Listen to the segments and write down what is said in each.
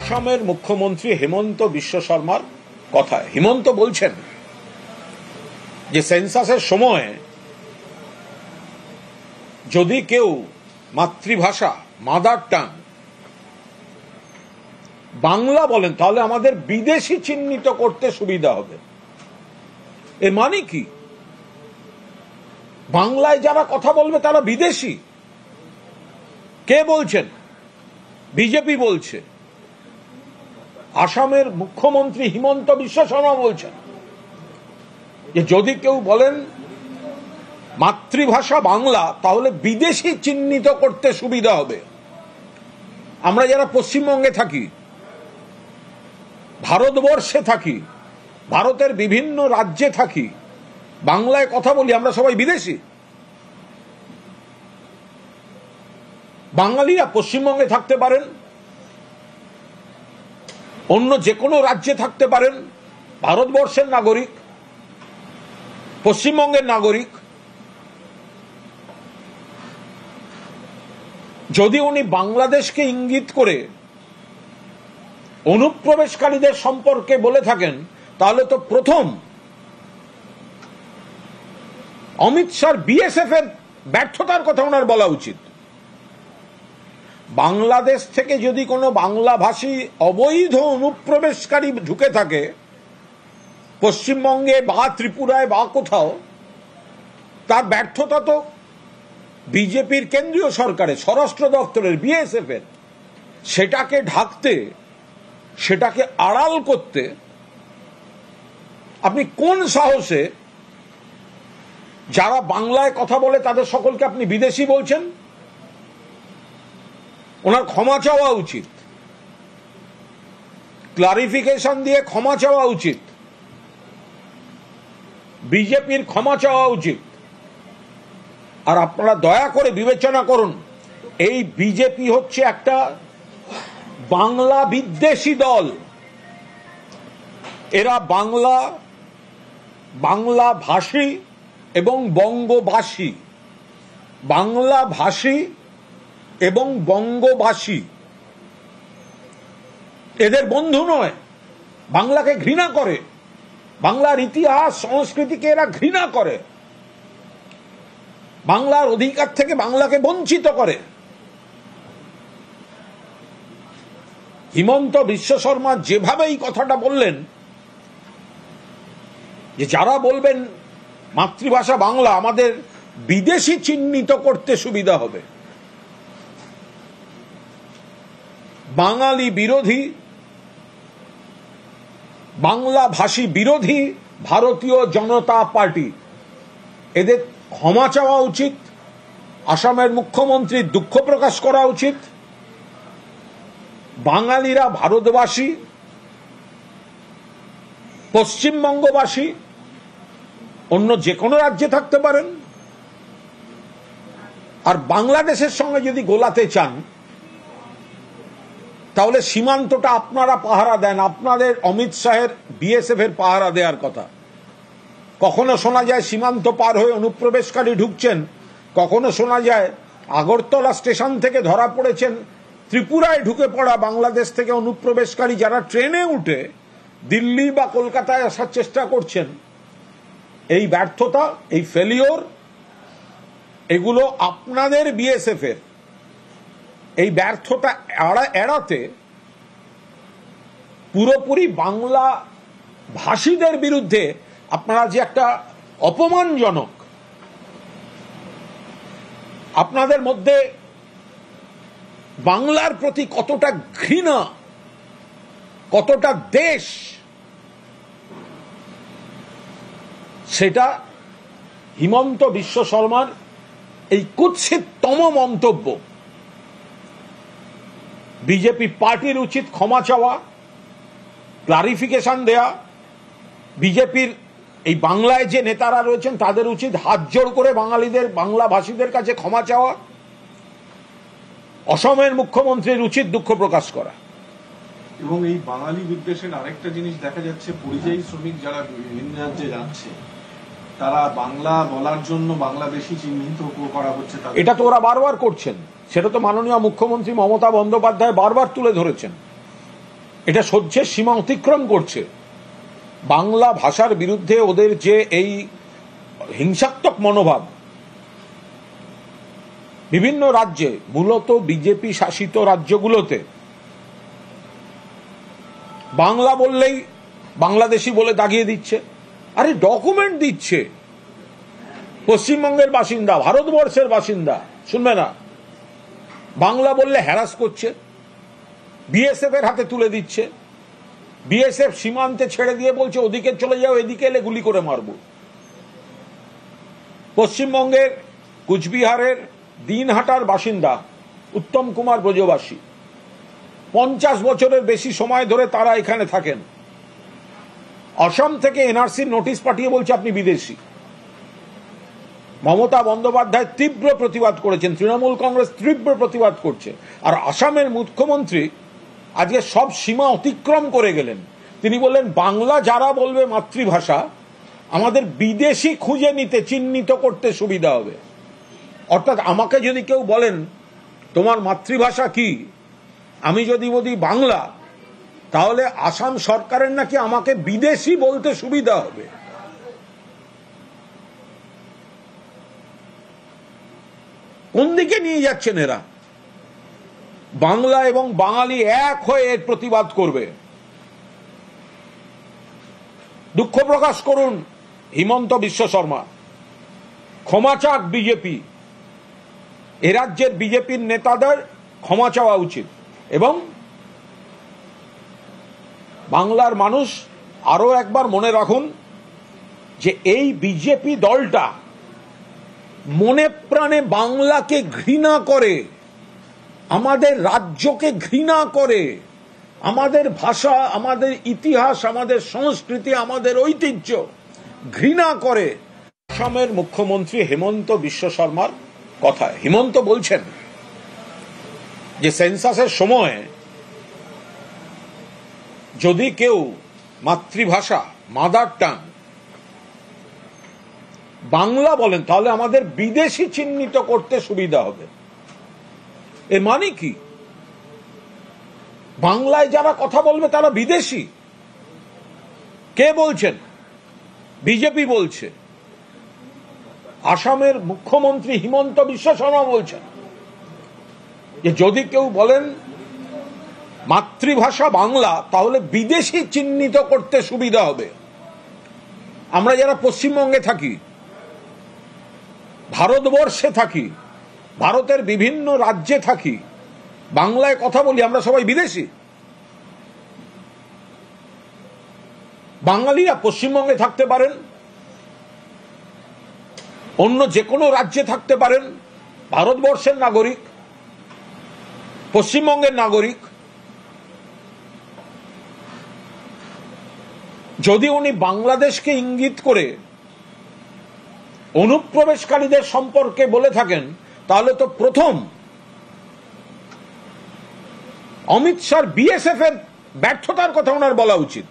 আসামের মুখ্যমন্ত্রী হেমন্ত বিশ্ব শর্মার কথা। হেমন্ত বলছেন যে সেন্সাসের সময় যদি কেউ মাতৃভাষা মাদার টাং বাংলা বলেন তাহলে আমাদের বিদেশি চিহ্নিত করতে সুবিধা হবে। এর মানে কি? বাংলায় যারা কথা বলবে তারা বিদেশি? কে বলছেন? বিজেপি বলছে। আসামের মুখ্যমন্ত্রী হিমন্ত বিশ্ব শর্মা বলছেন যে যদি কেউ বলেন মাতৃভাষা বাংলা তাহলে বিদেশি চিহ্নিত করতে সুবিধা হবে। আমরা যারা পশ্চিমবঙ্গে থাকি, ভারতবর্ষে থাকি, ভারতের বিভিন্ন রাজ্যে থাকি, বাংলায় কথা বলি, আমরা সবাই বিদেশি? বাঙালিরা পশ্চিমবঙ্গে থাকতে পারেন, অন্য যে কোনো রাজ্যে থাকতে পারেন, ভারতবর্ষের নাগরিক, পশ্চিমবঙ্গের নাগরিক। যদি উনি বাংলাদেশকে ইঙ্গিত করে অনুপ্রবেশকারীদের সম্পর্কে বলে থাকেন তাহলে তো প্রথম অমিত শাহ বিএসএফ এর ব্যর্থতার কথা ওনার বলা উচিত। বাংলাদেশ থেকে যদি কোনো বাংলাভাষী অবৈধ অনুপ্রবেশকারী ঢুকে থাকে পশ্চিমবঙ্গে বা ত্রিপুরায় বা কোথাও, তার ব্যর্থতা তো বিজেপির কেন্দ্রীয় সরকারের, স্বরাষ্ট্র দপ্তরের, বিএসএফ এর। সেটাকে ঢাকতে, সেটাকে আড়াল করতে আপনি কোন সাহসে যারা বাংলায় কথা বলে তাদের সকলকে আপনি বিদেশি বলছেন? ওনার ক্ষমা চাওয়া উচিত, ক্লারিফিকেশন দিয়ে ক্ষমা চাওয়া উচিত, বিজেপির ক্ষমা চাওয়া উচিত। আর আপনারা দয়া করে বিবেচনা করুন, এই বিজেপি হচ্ছে একটা বাংলা বিদ্বেষী দল। এরা বাংলা ভাষী এবং বঙ্গবাসী, বাংলা ভাষী এবং বঙ্গবাসী এদের বন্ধু নয়। বাংলাকে ঘৃণা করে, বাংলার ইতিহাস সংস্কৃতিকে এরা ঘৃণা করে, বাংলার অধিকার থেকে বাংলাকে বঞ্চিত করে। হিমন্ত বিশ্ব শর্মা যেভাবে এই কথাটা বললেন যে যারা বলবেন মাতৃভাষা বাংলা আমাদের বিদেশি চিহ্নিত করতে সুবিধা হবে, বাঙালি বিরোধী, বাংলা ভাষী বিরোধী ভারতীয় জনতা পার্টি, এদের ক্ষমা চাওয়া উচিত। আসামের মুখ্যমন্ত্রী দুঃখ প্রকাশ করা উচিত। বাঙালিরা ভারতবাসী, পশ্চিমবঙ্গবাসী, অন্য যে কোনো রাজ্যে থাকতে পারেন। আর বাংলাদেশের সঙ্গে যদি গোলাতে চান তাহলে সীমান্তটা আপনারা পাহারা দেন, আপনাদের অমিত শাহের বিএসএফ এর পাহারা দেওয়ার কথা। কখনো শোনা যায় সীমান্ত পার হয়ে অনুপ্রবেশকারী ঢুকছেন, কখনো শোনা যায় আগরতলা স্টেশন থেকে ধরা পড়েছেন ত্রিপুরায় ঢুকে পড়া বাংলাদেশ থেকে অনুপ্রবেশকারী যারা ট্রেনে উঠে দিল্লি বা কলকাতায় আসার চেষ্টা করছেন। এই ব্যর্থতা, এই ফেলিওর, এগুলো আপনাদের বিএসএফ এর। এই ব্যর্থতা এড়াতে পুরোপুরি বাংলা ভাষীদের বিরুদ্ধে আপনারা যে একটা অপমানজনক, আপনাদের মধ্যে বাংলার প্রতি কতটা ঘৃণা, কতটা দেশ, সেটা হিমন্ত বিশ্ব শর্মার এই কুৎসিততম মন্তব্য। বিজেপি পার্টির উচিত ক্ষমা চাওয়া, ক্লারিফিকেশন দেয়া। বিজেপির এই বাংলায় যে নেতারা রয়েছেন তাদের উচিত হাত জোড় করে বাঙালিদের, বাংলা ভাষীদের কাছে ক্ষমা চাওয়া। অসমের মুখ্যমন্ত্রীর উচিত দুঃখ প্রকাশ করা। এবং এই বাঙালি বিদ্বেষের আরেকটা জিনিস দেখা যাচ্ছে, পরিযায়ী শ্রমিক যারা বিভিন্ন রাজ্যে যাচ্ছে তারা বাংলা বলার জন্য বাংলাদেশি চিহ্নিত করা হচ্ছে। এটা তো ওরা বারবার করছেন, সেটা তো মাননীয় মুখ্যমন্ত্রী মমতা বন্দ্যোপাধ্যায় বারবার তুলে ধরেছেন। এটা সহ্যের সীমা অতিক্রম করছে। বাংলা ভাষার বিরুদ্ধে ওদের যে এই হিংসাত্মক মনোভাব, বিভিন্ন রাজ্যে, মূলত বিজেপি শাসিত রাজ্যগুলোতে বাংলা বললেই বাংলাদেশি বলে দাগিয়ে দিচ্ছে। আরে ডকুমেন্ট দিচ্ছে, পশ্চিমবঙ্গের বাসিন্দা, ভারতবর্ষের বাসিন্দা, শুনবে না, বাংলা বললে হ্যারাস করছে, বিএসএফ এর হাতে তুলে দিচ্ছে। বিএসএফ সীমান্তে ছেড়ে দিয়ে বলছে ওদিকে চলে যাও, এদিকে এলে গুলি করে মারব। পশ্চিমবঙ্গের কুচবিহারের দিনহাটার বাসিন্দা উত্তম কুমার ব্রজবাসী, 50 বছরের বেশি সময় ধরে তারা এখানে থাকেন। অসম থেকে এনআরসির নোটিশ পাঠিয়ে বলছে আপনি বিদেশি। মমতা বন্দ্যোপাধ্যায় তীব্র প্রতিবাদ করেছেন, তৃণমূল কংগ্রেস তীব্র প্রতিবাদ করছে। আর আসামের মুখ্যমন্ত্রী আজকে সব সীমা অতিক্রম করে গেলেন। তিনি বললেন বাংলা যারা বলবে মাতৃভাষা, আমাদের বিদেশি খুঁজে নিতে, চিহ্নিত করতে সুবিধা হবে। অর্থাৎ আমাকে যদি কেউ বলেন তোমার মাতৃভাষা কি, আমি যদি বলি বাংলা, তাহলে আসাম সরকারের নাকি আমাকে বিদেশি বলতে সুবিধা হবে। কোন দিকে নিয়ে যাচ্ছেন এরা? বাংলা এবং বাঙালি এক হয়ে এর প্রতিবাদ করবে। দুঃখ প্রকাশ করুন হিমন্ত বিশ্ব শর্মা, ক্ষমা চাক বিজেপি। এ রাজ্যের বিজেপির নেতাদের ক্ষমা চাওয়া উচিত। এবং বাংলার মানুষ আরো একবার মনে রাখুন যে এই বিজেপি দলটা মনে প্রাণে বাংলাকে ঘৃণা করে, আমাদের রাজ্যকে ঘৃণা করে, আমাদের ভাষা, আমাদের ইতিহাস, আমাদের সংস্কৃতি, আমাদের ঐতিহ্য ঘৃণা করে। আসামের মুখ্যমন্ত্রী হেমন্ত বিশ্ব শর্মার কথা, হিমন্ত বলছেন যে সেন্সাসের সময় যদি কেউ মাতৃভাষা, মাদার টাং বাংলা বলেন, তাহলে আমাদের বিদেশি চিহ্নিত করতে সুবিধা হবে। এর মানে কি? বাংলায় যারা কথা বলবে তারা বিদেশি? কে বলছেন? বিজেপি বলছে। আসামের মুখ্যমন্ত্রী হিমন্ত বিশ্ব শর্মা বলছেন যে যদি কেউ বলেন মাতৃভাষা বাংলা, তাহলে বিদেশি চিহ্নিত করতে সুবিধা হবে। আমরা যারা পশ্চিমবঙ্গে থাকি, ভারতবর্ষে থাকি, ভারতের বিভিন্ন রাজ্যে থাকি, বাংলায় কথা বলি, আমরা সবাই বিদেশি? বাঙালিরা পশ্চিমবঙ্গে থাকতে পারেন, অন্য যে কোনো রাজ্যে থাকতে পারেন, ভারতবর্ষের নাগরিক, পশ্চিমবঙ্গের নাগরিক। যদি উনি বাংলাদেশকে ইঙ্গিত করে অনুপ্রবেশকারীদের সম্পর্কে বলে থাকেন, তাহলে তো প্রথম অমিত শাহ বিএসএফ এর ব্যর্থতার কথা ওনার বলা উচিত।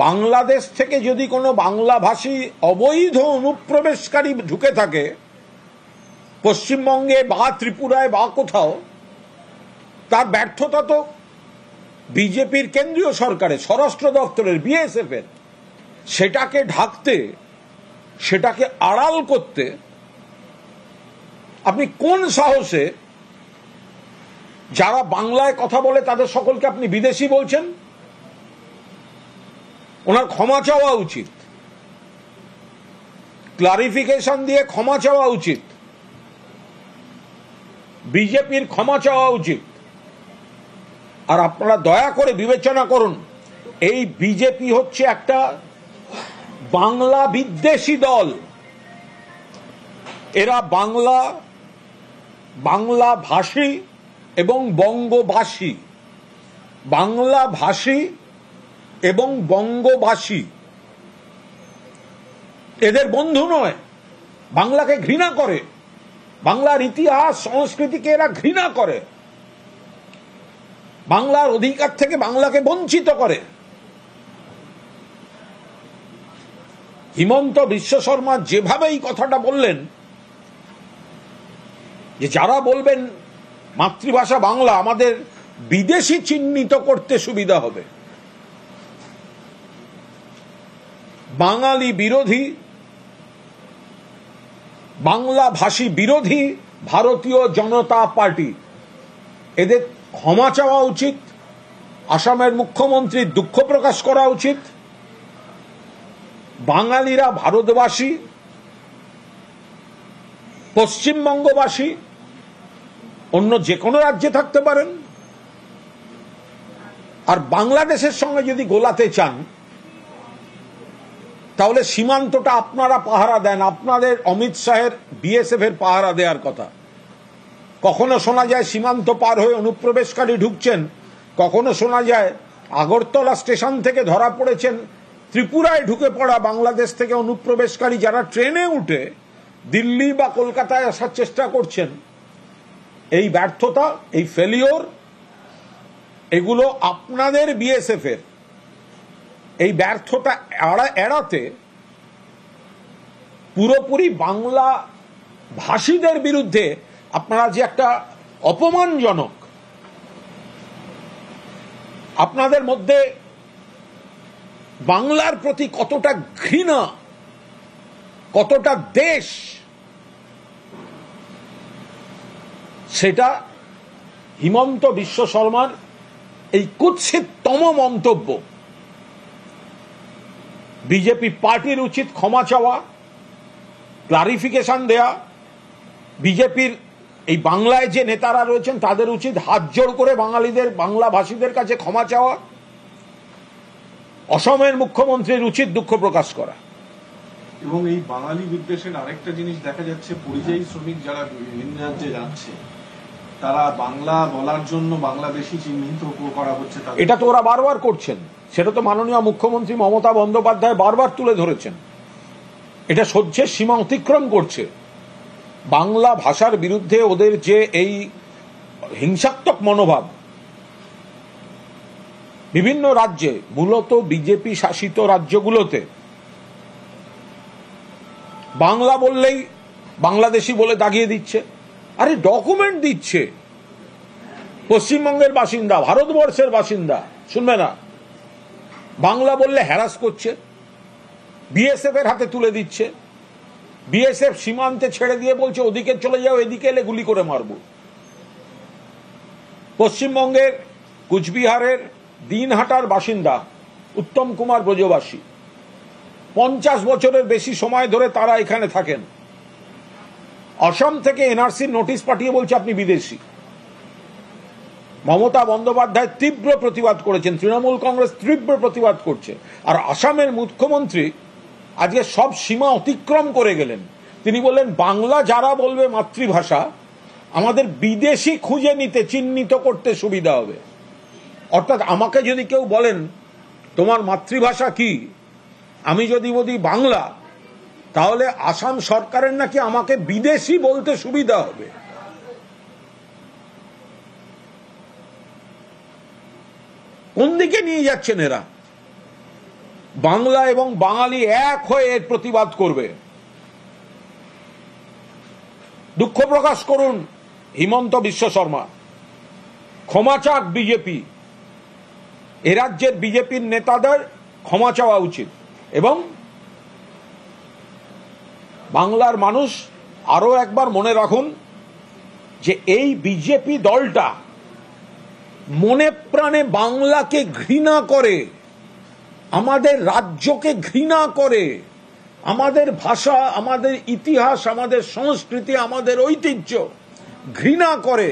বাংলাদেশ থেকে যদি কোনো বাংলাভাষী অবৈধ অনুপ্রবেশকারী ঢুকে থাকে পশ্চিমবঙ্গে বা ত্রিপুরায় বা কোথাও, তার ব্যর্থতা তো বিজেপির কেন্দ্রীয় সরকারের, স্বরাষ্ট্র দপ্তরের, বিএসএফ এর। সেটাকে ঢাকতে, সেটাকে আড়াল করতে আপনি কোন সাহসে যারা বাংলায় কথা বলে তাদের সকলকে আপনি বিদেশি বলছেন? ওনার ক্ষমা চাওয়া উচিত, ক্লারিফিকেশন দিয়ে ক্ষমা চাওয়া উচিত, বিজেপির ক্ষমা চাওয়া উচিত। আর আপনারা দয়া করে বিবেচনা করুন, এই বিজেপি হচ্ছে একটা বাংলা বিদ্বেষী দল। এরা বাংলা ভাষী এবং বঙ্গবাসী, বাংলা ভাষী এবং বঙ্গবাসী এদের বন্ধু নয়। বাংলাকে ঘৃণা করে, বাংলার ইতিহাস সংস্কৃতিকে এরা ঘৃণা করে, বাংলার অধিকার থেকে বাংলাকে বঞ্চিত করে। হিমন্ত বিশ্ব শর্মা যেভাবে এই কথাটা বললেন, যে যারা বলবেন মাতৃভাষা বাংলা, আমাদের বিদেশি চিহ্নিত করতে সুবিধা হবে। বাঙালি বিরোধী, বাংলা ভাষী বিরোধী ভারতীয় জনতা পার্টি, এদের ক্ষমা চাওয়া উচিত। আসামের মুখ্যমন্ত্রী দুঃখ প্রকাশ করা উচিত। বাঙালিরা ভারতবাসী, পশ্চিমবঙ্গবাসী, অন্য যে কোনো রাজ্যে থাকতে পারেন। আর বাংলাদেশের সঙ্গে যদি গোলাতে চান তাহলে সীমান্তটা আপনারা পাহারা দেন। আপনাদের অমিত শাহের বিএসএফ এর পাহারা দেওয়ার কথা। কখনো শোনা যায় সীমান্ত পার হয়ে অনুপ্রবেশকারী ঢুকছেন, কখনো শোনা যায় আগরতলা স্টেশন থেকে ধরা পড়েছেন ত্রিপুরায় ঢুকে পড়া বাংলাদেশ থেকে অনুপ্রবেশকারী যারা ট্রেনে উঠে দিল্লি বা কলকাতায় আসার চেষ্টা করছেন। এই ব্যর্থতা, এই ফেলিওর, এগুলো আপনাদের বিএসএফ এর। এই ব্যর্থতা এড়াতে পুরোপুরি বাংলা ভাষীদের বিরুদ্ধে আপনারা যে একটা অপমানজনক, আপনাদের মধ্যে বাংলার প্রতি কতটা ঘৃণা, কতটা দেশ, সেটা হিমন্ত বিশ্ব শর্মার এই কুৎসিততম মন্তব্য। বিজেপি পার্টির উচিত ক্ষমা চাওয়া, ক্লারিফিকেশন দেয়া। বিজেপির এই বাংলায় যে নেতারা রয়েছেন তাদের উচিত হাত জোড় করে বাঙালিদের, বাংলা ভাষীদের কাছে ক্ষমা চাওয়া। অসমের মুখ্যমন্ত্রীর উচিত দুঃখ প্রকাশ করা। এবং এই বাঙালি বিদ্বেষের আরেকটা জিনিস দেখা যাচ্ছে, পরিযায়ী শ্রমিক যারা বিভিন্ন রাজ্যে যাচ্ছে তারা বাংলা বলার জন্য বাংলা বেশি চিহ্নিত করা হচ্ছে। এটা তো ওরা বারবার করছেন, সেটা তো মাননীয় মুখ্যমন্ত্রী মমতা বন্দ্যোপাধ্যায় বারবার তুলে ধরেছেন। এটা সহ্যের সীমা অতিক্রম করছে। বাংলা ভাষার বিরুদ্ধে ওদের যে এই হিংসাত্মক মনোভাব, বিভিন্ন রাজ্যে, মূলত বিজেপি শাসিত রাজ্যগুলোতে বাংলা বললেই বাংলাদেশি বলে দাগিয়ে দিচ্ছে। আরে ডকুমেন্ট দিচ্ছে, পশ্চিমবঙ্গের বাসিন্দা, ভারতবর্ষের বাসিন্দা, শুনবে না। বাংলা বললে হ্যারাস করছে, বিএসএফ এর হাতে তুলে দিচ্ছে। বিএসএফ সীমান্তে ছেড়ে দিয়ে বলছে ওদিকে চলে যাও, এদিকে এলে গুলি করে মারব। পশ্চিমবঙ্গের কুচবিহারের দিনহাটার বাসিন্দা উত্তম কুমার ব্রজবাসী, 50 বছরের বেশি সময় ধরে তারা এখানে থাকেন। অসম থেকে এনআরসির নোটিশ পাঠিয়ে বলছে আপনি বিদেশি। মমতা বন্দ্যোপাধ্যায় তীব্র প্রতিবাদ করেছেন, তৃণমূল কংগ্রেস তীব্র প্রতিবাদ করছে। আর আসামের মুখ্যমন্ত্রী আজকে সব সীমা অতিক্রম করে গেলেন। তিনি বললেন বাংলা যারা বলবে মাতৃভাষা, আমাদের বিদেশি খুঁজে নিতে, চিহ্নিত করতে সুবিধা হবে। অর্থাৎ আমাকে যদি কেউ বলেন তোমার মাতৃভাষা কি, আমি যদি বলি বাংলা, তাহলে আসাম সরকারের নাকি আমাকে বিদেশি বলতে সুবিধা হবে। কোন দিকে নিয়ে যাচ্ছেন এরা? বাংলা এবং বাঙালি এক হয়ে এর প্রতিবাদ করবে। দুঃখ প্রকাশ করুন হিমন্ত বিশ্ব শর্মা, ক্ষমা চাক বিজেপি। এ রাজ্যের বিজেপির নেতাদের ক্ষমা চাওয়া উচিত। এবং বাংলার মানুষ আরো একবার মনে রাখুন যে এই বিজেপি দলটা মনে প্রাণে বাংলাকে ঘৃণা করে, আমাদের রাজ্যকে ঘৃণা করে, আমাদের ভাষা, আমাদের ইতিহাস, আমাদের সংস্কৃতি, আমাদের ঐতিহ্য ঘৃণা করে।